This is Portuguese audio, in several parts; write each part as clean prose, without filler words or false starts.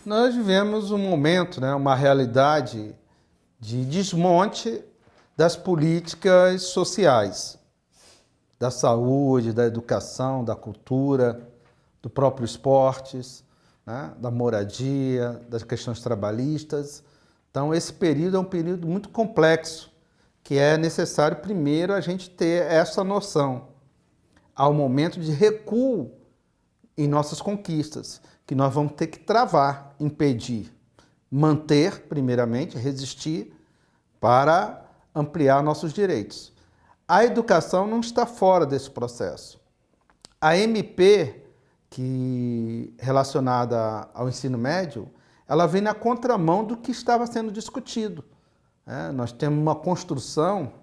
Nós vivemos um momento, uma realidade de desmonte das políticas sociais, da saúde, da educação, da cultura, do próprio esportes, da moradia, das questões trabalhistas. Então, esse período é um período muito complexo, que é necessário primeiro a gente ter essa noção. Há um momento de recuo em nossas conquistas, que nós vamos ter que travar, impedir, manter, primeiramente, resistir para ampliar nossos direitos. A educação não está fora desse processo. A MP, relacionada ao ensino médio, ela vem na contramão do que estava sendo discutido. Nós temos uma construção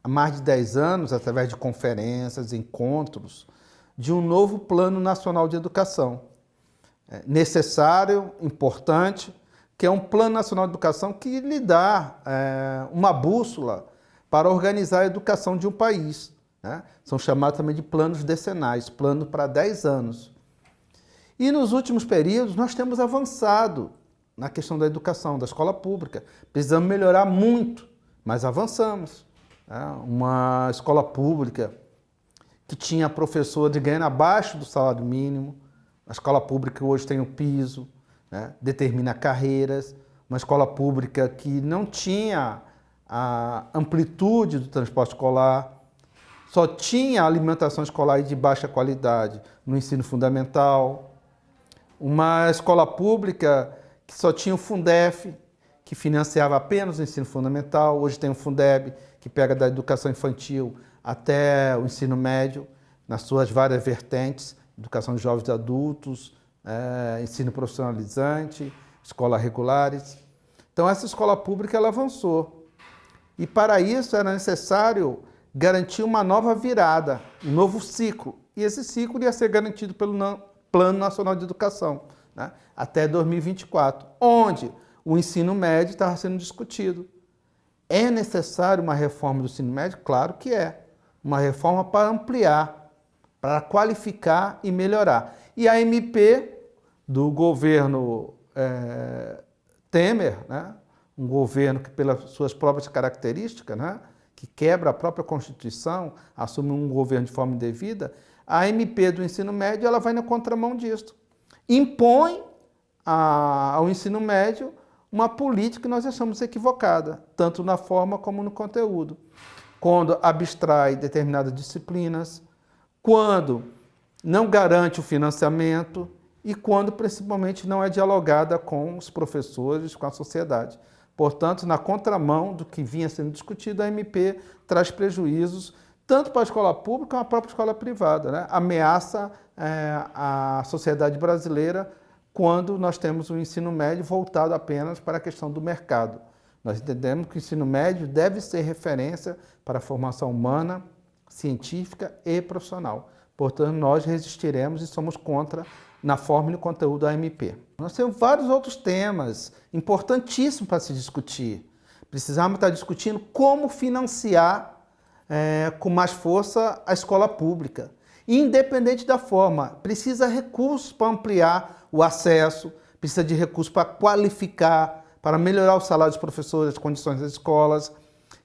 há mais de 10 anos, através de conferências, encontros, de um novo Plano Nacional de Educação. Necessário, importante, que é um Plano Nacional de Educação que lhe dá uma bússola para organizar a educação de um país. São chamados também de planos decenais, plano para 10 anos. E nos últimos períodos nós temos avançado na questão da educação, da escola pública. Precisamos melhorar muito, mas avançamos. Uma escola pública que tinha professor ganhando abaixo do salário mínimo, a escola pública hoje tem o piso, determina carreiras, uma escola pública que não tinha a amplitude do transporte escolar, só tinha alimentação escolar de baixa qualidade no ensino fundamental, uma escola pública que só tinha o Fundef, que financiava apenas o ensino fundamental, hoje tem o Fundeb, que pega da educação infantil até o ensino médio, nas suas várias vertentes, educação de jovens e adultos, ensino profissionalizante, escolas regulares. Então, essa escola pública ela avançou. E, para isso, era necessário garantir uma nova virada, um novo ciclo. E esse ciclo ia ser garantido pelo Plano Nacional de Educação, até 2024, onde o ensino médio estava sendo discutido. É necessário uma reforma do ensino médio? Claro que é. Uma reforma para ampliar, para qualificar e melhorar. E a MP do governo Temer, um governo que, pelas suas próprias características, que quebra a própria Constituição, assume um governo de forma indevida, a MP do ensino médio ela vai na contramão disso. Impõe ao ensino médio uma política que nós achamos equivocada, tanto na forma como no conteúdo. Quando abstrai determinadas disciplinas, quando não garante o financiamento e quando, principalmente, não é dialogada com os professores, com a sociedade. Portanto, na contramão do que vinha sendo discutido, a MP traz prejuízos tanto para a escola pública como para a própria escola privada. Ameaça a sociedade brasileira quando nós temos o ensino médio voltado apenas para a questão do mercado. Nós entendemos que o ensino médio deve ser referência para a formação humana, científica e profissional. Portanto, nós resistiremos e somos contra na forma e no conteúdo da MP. Nós temos vários outros temas importantíssimos para se discutir. Precisamos estar discutindo como financiar com mais força a escola pública. Independente da forma, precisa de recursos para ampliar o acesso, precisa de recursos para qualificar, para melhorar o salário dos professores, as condições das escolas,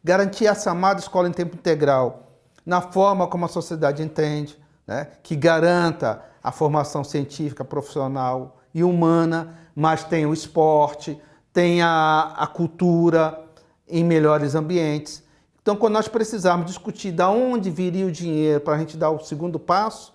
garantir essa amada escola em tempo integral na forma como a sociedade entende, que garanta a formação científica, profissional e humana, mas tem o esporte, tem a cultura em melhores ambientes. Então, quando nós precisarmos discutir de onde viria o dinheiro para a gente dar o segundo passo,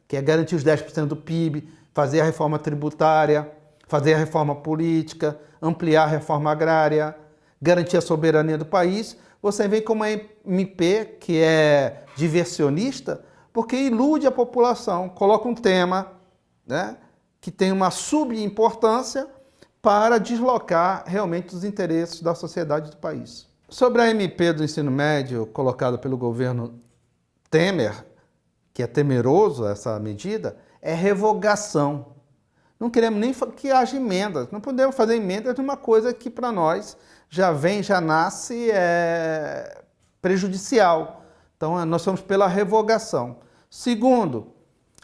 que é garantir os 10% do PIB, fazer a reforma tributária, fazer a reforma política, ampliar a reforma agrária, garantir a soberania do país, você vem com uma MP que é diversionista, porque ilude a população, coloca um tema que tem uma subimportância para deslocar realmente os interesses da sociedade do país. Sobre a MP do ensino médio colocada pelo governo Temer, que é temeroso essa medida, é revogação. Não queremos nem que haja emendas, não podemos fazer emendas de uma coisa que para nós já nasce prejudicial. Então, nós somos pela revogação. Segundo,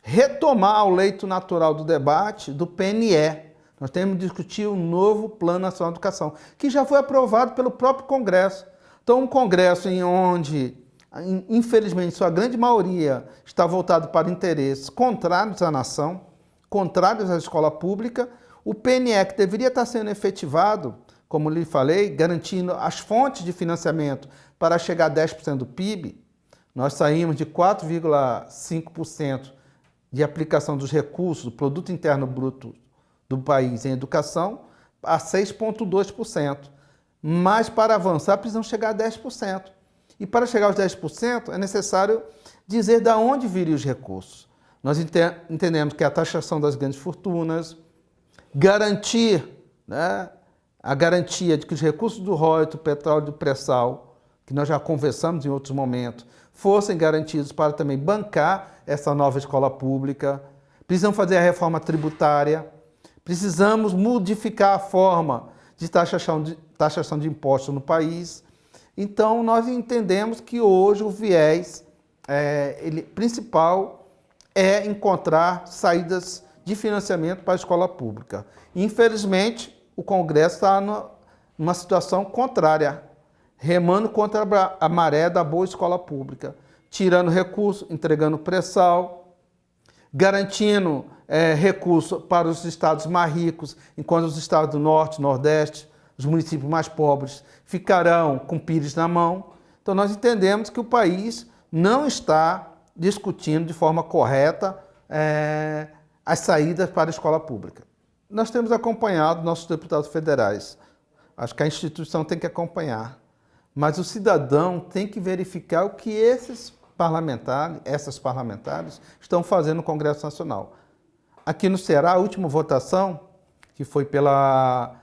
retomar o leito natural do debate do PNE, Nós temos que discutir um novo Plano Nacional de Educação, que já foi aprovado pelo próprio Congresso. Então, um Congresso em onde, infelizmente, sua grande maioria está voltado para interesses contrários à nação, contrários à escola pública, o PNE, que deveria estar sendo efetivado, como lhe falei, garantindo as fontes de financiamento para chegar a 10% do PIB, nós saímos de 4,5% de aplicação dos recursos do Produto Interno Bruto do país em educação a 6,2%. Mas para avançar precisamos chegar a 10%. E para chegar aos 10% é necessário dizer de onde viriam os recursos. Nós entendemos que a taxação das grandes fortunas, garantir, né, a garantia de que os recursos do royalties, do petróleo e do pré-sal, que nós já conversamos em outros momentos, fossem garantidos para também bancar essa nova escola pública. Precisamos fazer a reforma tributária, precisamos modificar a forma de taxação de impostos no país. Então, nós entendemos que hoje o viés principal é encontrar saídas de financiamento para a escola pública. Infelizmente, o Congresso está numa situação contrária, remando contra a maré da boa escola pública, tirando recursos, entregando pré-sal, garantindo recursos para os estados mais ricos, enquanto os estados do Norte, Nordeste, os municípios mais pobres, ficarão com pires na mão. Então, nós entendemos que o país não está discutindo de forma correta as saídas para a escola pública. Nós temos acompanhado nossos deputados federais. Acho que a instituição tem que acompanhar. Mas o cidadão tem que verificar o que essas parlamentares estão fazendo no Congresso Nacional. Aqui no Ceará, a última votação, que foi pela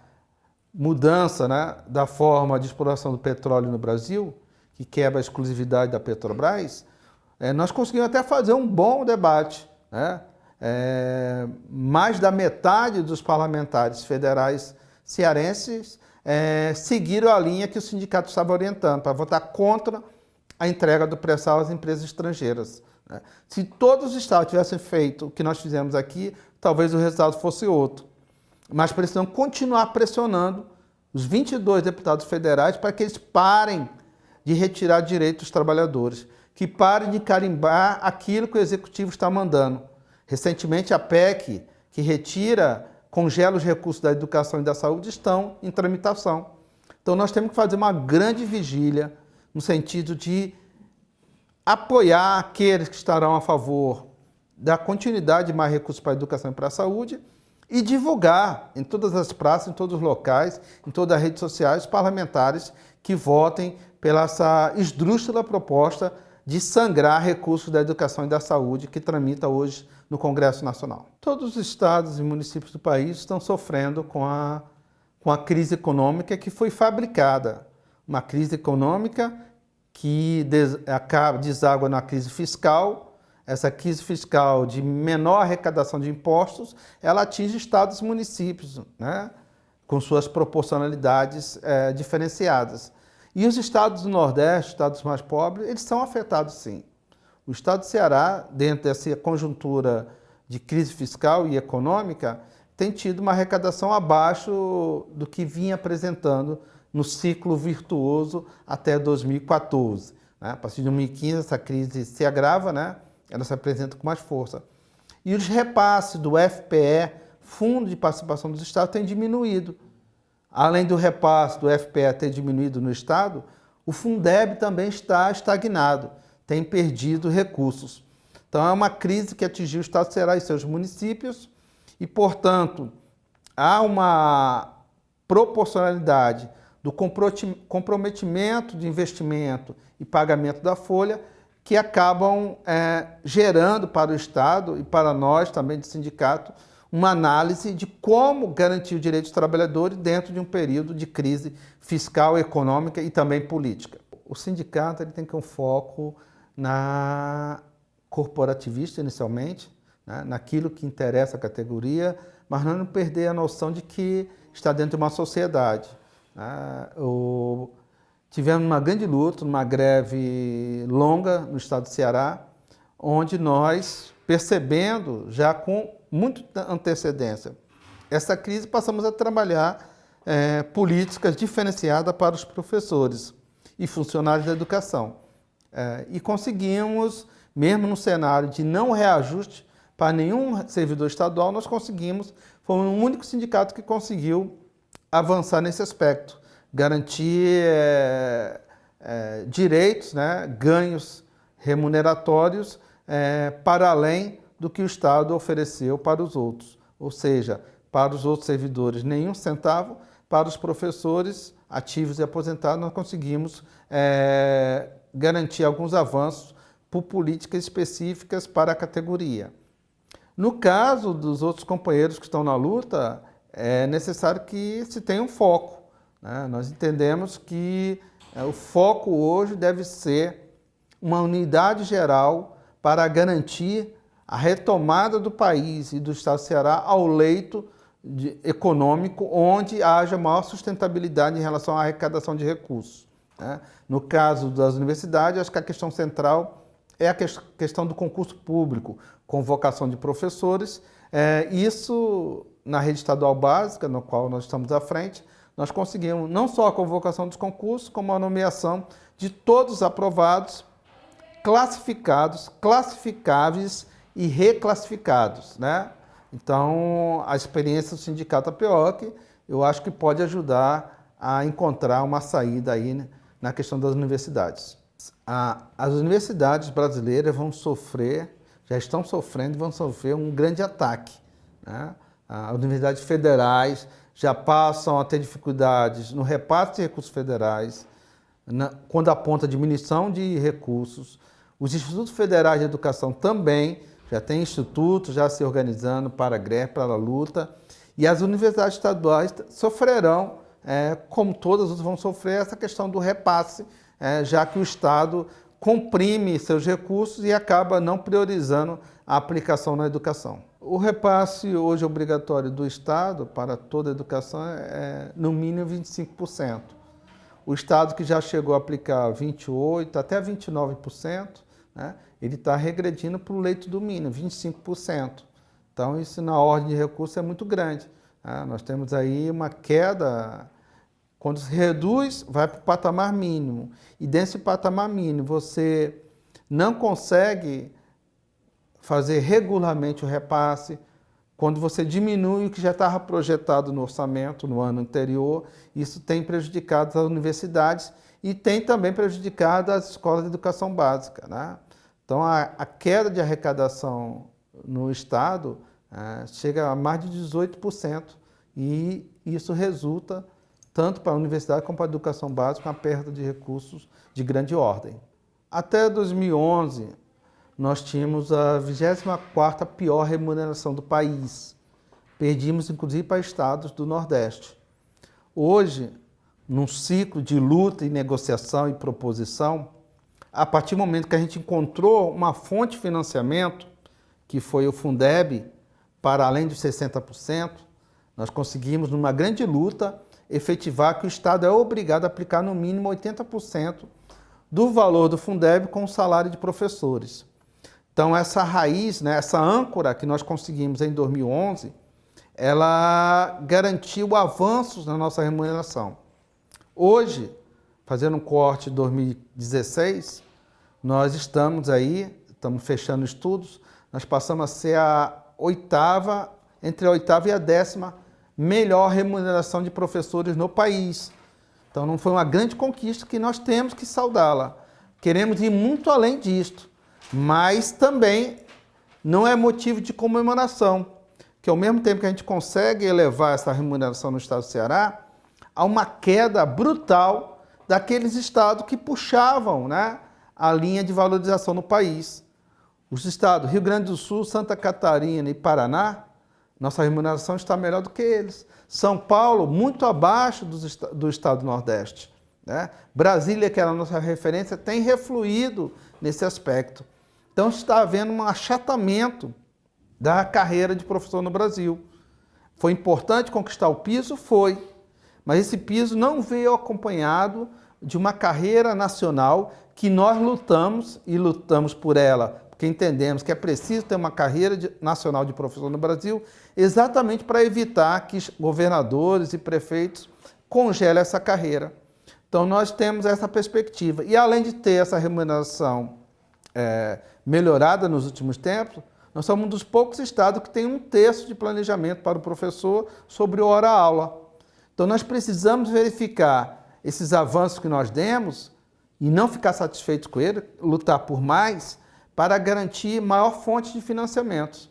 mudança, né, da forma de exploração do petróleo no Brasil, que quebra a exclusividade da Petrobras, nós conseguimos até fazer um bom debate, né? Mais da metade dos parlamentares federais cearenses seguiram a linha que o sindicato estava orientando, para votar contra a entrega do pré-sal às empresas estrangeiras. Se todos os estados tivessem feito o que nós fizemos aqui, talvez o resultado fosse outro. Mas precisamos continuar pressionando os 22 deputados federais para que eles parem de retirar direitos dos trabalhadores, que parem de carimbar aquilo que o executivo está mandando. Recentemente, a PEC, que congela os recursos da educação e da saúde, estão em tramitação. Então, nós temos que fazer uma grande vigília no sentido de apoiar aqueles que estarão a favor da continuidade de mais recursos para a educação e para a saúde e divulgar em todas as praças, em todos os locais, em todas as redes sociais, os parlamentares que votem pela essa esdrúxula proposta de sangrar recursos da educação e da saúde que tramita hoje no Congresso Nacional. Todos os estados e municípios do país estão sofrendo com a crise econômica que foi fabricada. Uma crise econômica que deságua na crise fiscal. Essa crise fiscal de menor arrecadação de impostos, ela atinge estados e municípios, né, com suas proporcionalidades diferenciadas. E os estados do Nordeste, estados mais pobres, eles são afetados sim. O estado do Ceará, dentro dessa conjuntura de crise fiscal e econômica, tem tido uma arrecadação abaixo do que vinha apresentando no ciclo virtuoso até 2014. Né? A partir de 2015, essa crise se agrava, né? Ela se apresenta com mais força. E os repasses do FPE, Fundo de Participação dos Estados, têm diminuído. Além do repasse do FPE ter diminuído no Estado, o Fundeb também está estagnado, tem perdido recursos. Então, é uma crise que atingiu o Estado do Ceará e seus municípios e, portanto, há uma proporcionalidade do comprometimento de investimento e pagamento da folha que acabam gerando para o Estado e para nós também do sindicato uma análise de como garantir o direito dos trabalhadores dentro de um período de crise fiscal, econômica e também política. O sindicato ele tem que ter um foco na corporativista inicialmente, né, naquilo que interessa a categoria, mas não perder a noção de que está dentro de uma sociedade. Né? Tivemos uma grande luta, uma greve longa no estado do Ceará, onde nós, percebendo já com muita antecedência essa crise, passamos a trabalhar políticas diferenciadas para os professores e funcionários da educação. E conseguimos, mesmo no cenário de não reajuste para nenhum servidor estadual, nós conseguimos, foi o único sindicato que conseguiu avançar nesse aspecto, garantir direitos, né, ganhos remuneratórios para além do que o Estado ofereceu para os outros. Ou seja, para os outros servidores nenhum centavo, para os professores ativos e aposentados nós conseguimos garantir alguns avanços por políticas específicas para a categoria. No caso dos outros companheiros que estão na luta, é necessário que se tenha um foco, né? Nós entendemos que o foco hoje deve ser uma unidade geral para garantir a retomada do país e do Estado do Ceará ao leito econômico, onde haja maior sustentabilidade em relação à arrecadação de recursos, né? No caso das universidades, acho que a questão central é a questão do concurso público, convocação de professores. Isso, na rede estadual básica, no qual nós estamos à frente, nós conseguimos não só a convocação dos concursos, como a nomeação de todos os aprovados, classificados, classificáveis e reclassificados, né? Então, a experiência do Sindicato APEOC, eu acho que pode ajudar a encontrar uma saída aí na questão das universidades. As universidades brasileiras vão sofrer, já estão sofrendo e vão sofrer um grande ataque, né? As universidades federais já passam a ter dificuldades no repasse de recursos federais, quando aponta diminuição de recursos. Os institutos federais de educação também já têm institutos já se organizando para a greve, para a luta, e as universidades estaduais sofrerão, como todas outras vão sofrer, essa questão do repasse, já que o Estado comprime seus recursos e acaba não priorizando a aplicação na educação. O repasse hoje obrigatório do Estado para toda a educação é no mínimo 25%. O Estado que já chegou a aplicar 28% até 29%, né, ele está regredindo para o leito do mínimo, 25%. Então isso na ordem de recursos é muito grande, né? Nós temos aí uma queda, quando se reduz, vai para o patamar mínimo. E desse patamar mínimo você não consegue fazer regularmente o repasse. Quando você diminui o que já estava projetado no orçamento no ano anterior, isso tem prejudicado as universidades e tem também prejudicado as escolas de educação básica, né? Então, a queda de arrecadação no Estado chega a mais de 18% e isso resulta, tanto para a universidade como para a educação básica, uma perda de recursos de grande ordem. Até 2011, nós tínhamos a 24ª pior remuneração do país. Perdimos, inclusive, para estados do Nordeste. Hoje, num ciclo de luta e negociação e proposição, a partir do momento que a gente encontrou uma fonte de financiamento, que foi o Fundeb, para além dos 60%, nós conseguimos, numa grande luta, efetivar que o Estado é obrigado a aplicar no mínimo 80% do valor do Fundeb com o salário de professores. Então, essa raiz, né, essa âncora que nós conseguimos em 2011, ela garantiu avanços na nossa remuneração. Hoje, fazendo um corte de 2016, nós estamos fechando estudos, nós passamos a ser entre a 8ª e a 10ª melhor remuneração de professores no país. Então, não foi uma grande conquista que nós temos que saudá-la. Queremos ir muito além disto, mas também não é motivo de comemoração, que ao mesmo tempo que a gente consegue elevar essa remuneração no Estado do Ceará, há uma queda brutal daqueles estados que puxavam, né, a linha de valorização no país. Os estados Rio Grande do Sul, Santa Catarina e Paraná, nossa remuneração está melhor do que eles. São Paulo, muito abaixo do estado do Nordeste, né? Brasília, que era a nossa referência, tem refluído nesse aspecto. Então está havendo um achatamento da carreira de professor no Brasil. Foi importante conquistar o piso? Foi. Mas esse piso não veio acompanhado de uma carreira nacional que nós lutamos, e lutamos por ela porque entendemos que é preciso ter uma carreira nacional de professor no Brasil, exatamente para evitar que governadores e prefeitos congelem essa carreira. Então, nós temos essa perspectiva. E, além de ter essa remuneração melhorada nos últimos tempos, nós somos um dos poucos estados que tem 1/3 de planejamento para o professor sobre hora-aula. Então, nós precisamos verificar esses avanços que nós demos e não ficar satisfeitos com ele, lutar por mais, para garantir maior fonte de financiamentos.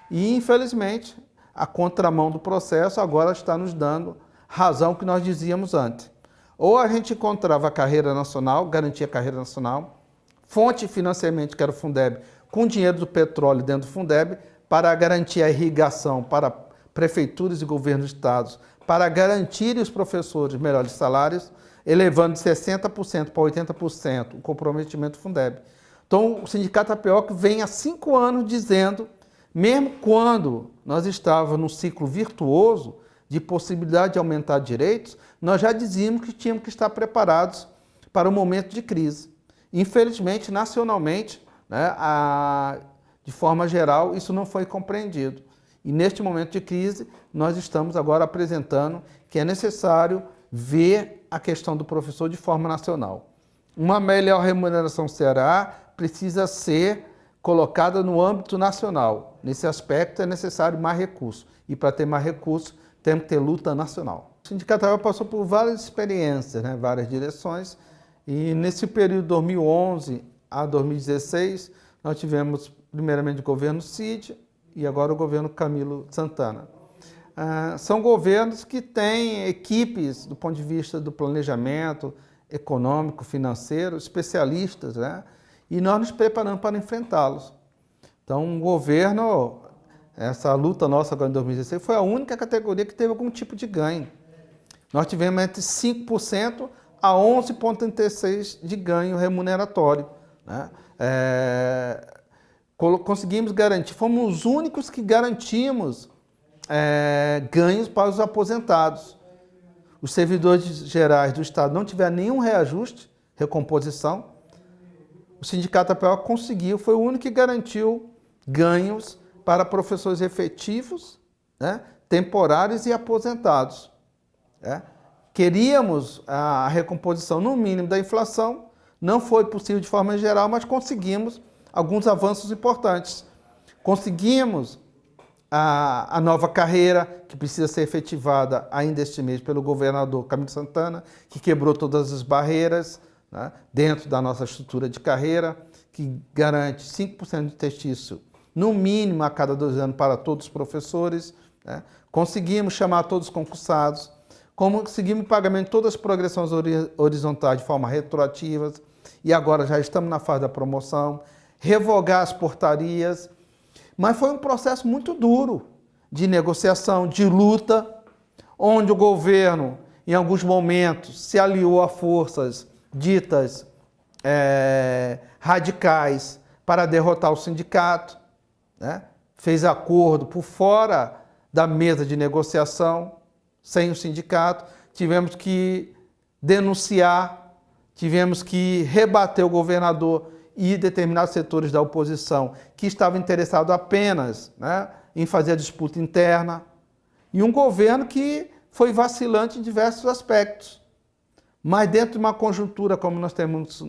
E, infelizmente, a contramão do processo agora está nos dando razão que nós dizíamos antes. Ou a gente encontrava a carreira nacional, garantia a carreira nacional, fonte de financiamento, que era o Fundeb, com dinheiro do petróleo dentro do Fundeb, para garantir a irrigação para prefeituras e governos de estados, para garantir os professores melhores salários, elevando de 60% para 80% o comprometimento do Fundeb. Então, o Sindicato Tapioca vem há 5 anos dizendo, mesmo quando nós estávamos num ciclo virtuoso de possibilidade de aumentar direitos, nós já dizíamos que tínhamos que estar preparados para o momento de crise. Infelizmente, nacionalmente, né, de forma geral, isso não foi compreendido. E neste momento de crise, nós estamos agora apresentando que é necessário ver a questão do professor de forma nacional. Uma melhor remuneração no Ceará precisa ser colocada no âmbito nacional. Nesse aspecto é necessário mais recursos. E para ter mais recursos, temos que ter luta nacional. O Sindicato Tapioca passou por várias experiências, né, várias direções. E nesse período de 2011 a 2016, nós tivemos primeiramente o governo Cid e agora o governo Camilo Santana. São governos que têm equipes do ponto de vista do planejamento econômico, financeiro, especialistas, né? E nós nos preparamos para enfrentá-los. Então, um governo, essa luta nossa agora em 2016, foi a única categoria que teve algum tipo de ganho. Nós tivemos entre 5% a 11,36% de ganho remuneratório, né? Conseguimos garantir, fomos os únicos que garantimos ganhos para os aposentados. Os servidores gerais do Estado não tiveram nenhum reajuste, recomposição. O Sindicato Tapioca conseguiu, foi o único que garantiu ganhos para professores efetivos, né, temporários e aposentados. Né? Queríamos a recomposição no mínimo da inflação, não foi possível de forma geral, mas conseguimos alguns avanços importantes. Conseguimos a nova carreira, que precisa ser efetivada ainda este mês pelo governador Camilo Santana, que quebrou todas as barreiras, né, dentro da nossa estrutura de carreira, que garante 5% de testício, no mínimo a cada 2 anos, para todos os professores. Né? Conseguimos chamar todos os concursados, conseguimos pagamento de todas as progressões horizontais de forma retroativa, e agora já estamos na fase da promoção, revogar as portarias, mas foi um processo muito duro de negociação, de luta, onde o governo, em alguns momentos, se aliou a forças ditas radicais para derrotar o sindicato, né? Fez acordo por fora da mesa de negociação, sem o sindicato, tivemos que denunciar, tivemos que rebater o governador e determinados setores da oposição que estavam interessados apenas, né, em fazer a disputa interna, e um governo que foi vacilante em diversos aspectos. Mas dentro de uma conjuntura como nós temos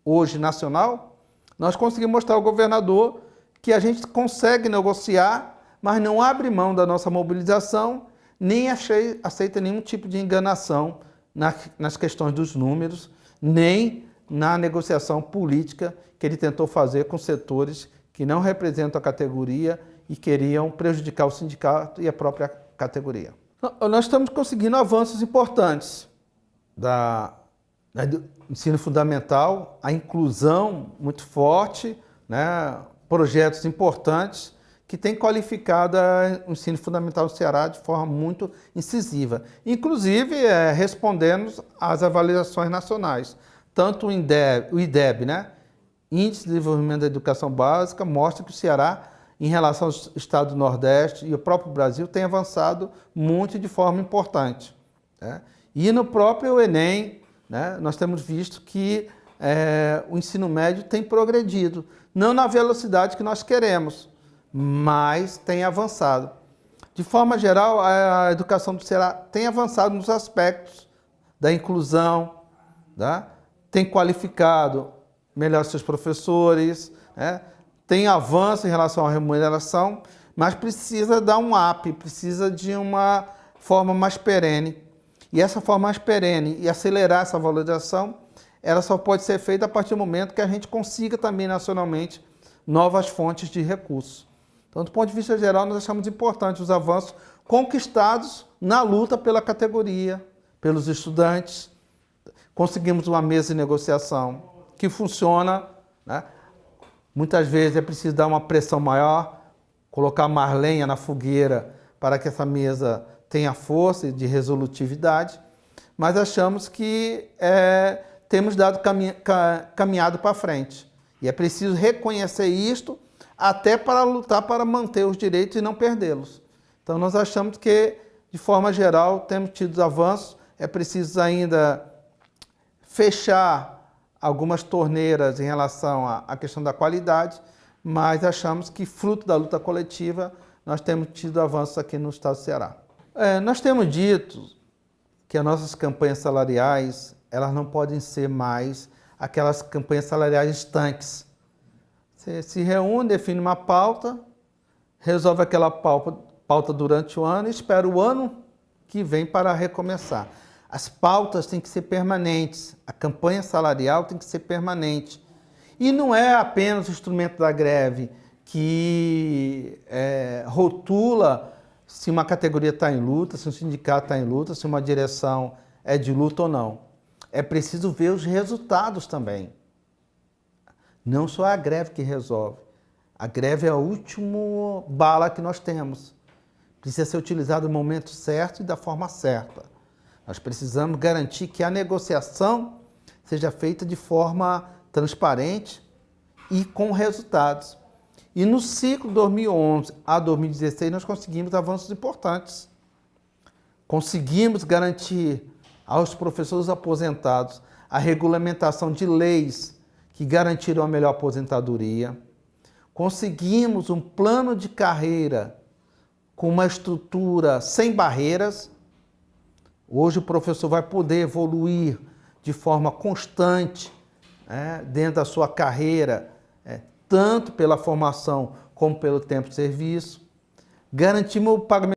hoje nacional, nós conseguimos mostrar ao governador que a gente consegue negociar, mas não abre mão da nossa mobilização, nem aceita nenhum tipo de enganação nas questões dos números, nem na negociação política que ele tentou fazer com setores que não representam a categoria e queriam prejudicar o sindicato e a própria categoria. Nós estamos conseguindo avanços importantes do ensino fundamental, a inclusão muito forte, né, projetos importantes que têm qualificado o ensino fundamental no Ceará de forma muito incisiva. Inclusive, respondendo às avaliações nacionais. Tanto o IDEB, né, Índice de Desenvolvimento da Educação Básica, mostra que o Ceará, em relação ao estado do Nordeste e o próprio Brasil, tem avançado muito de forma importante. Né? E no próprio Enem, né, nós temos visto que o ensino médio tem progredido. Não na velocidade que nós queremos, mas tem avançado. De forma geral, a educação do Ceará tem avançado nos aspectos da inclusão, tá? Tem qualificado melhor seus professores, né? Tem avanço em relação à remuneração, mas precisa dar um up, precisa de uma forma mais perene. E essa forma mais perene e acelerar essa valorização, ela só pode ser feita a partir do momento que a gente consiga também nacionalmente novas fontes de recursos. Então, do ponto de vista geral, nós achamos importantes os avanços conquistados na luta pela categoria, pelos estudantes. Conseguimos uma mesa de negociação que funciona, né? Muitas vezes é preciso dar uma pressão maior, colocar mais lenha na fogueira para que essa mesa tenha força de resolutividade, mas achamos que temos dado caminhado para frente. E é preciso reconhecer isto até para lutar para manter os direitos e não perdê-los. Então nós achamos que, de forma geral, temos tido avanços, é preciso ainda fechar algumas torneiras em relação à questão da qualidade, mas achamos que, fruto da luta coletiva, nós temos tido avanços aqui no estado do Ceará. Nós temos dito que as nossas campanhas salariais, elas não podem ser mais aquelas campanhas salariais estanques. Você se reúne, define uma pauta, resolve aquela pauta durante o ano e espera o ano que vem para recomeçar. As pautas têm que ser permanentes, a campanha salarial tem que ser permanente. E não é apenas o instrumento da greve que rotula se uma categoria está em luta, se um sindicato está em luta, se uma direção é de luta ou não. É preciso ver os resultados também. Não só a greve que resolve. A greve é a última bala que nós temos. Precisa ser utilizado no momento certo e da forma certa. Nós precisamos garantir que a negociação seja feita de forma transparente e com resultados. E no ciclo 2011 a 2016 nós conseguimos avanços importantes. Conseguimos garantir aos professores aposentados a regulamentação de leis que garantiram a melhor aposentadoria. Conseguimos um plano de carreira com uma estrutura sem barreiras. Hoje o professor vai poder evoluir de forma constante, dentro da sua carreira, tanto pela formação como pelo tempo de serviço. Garantimos o pagamento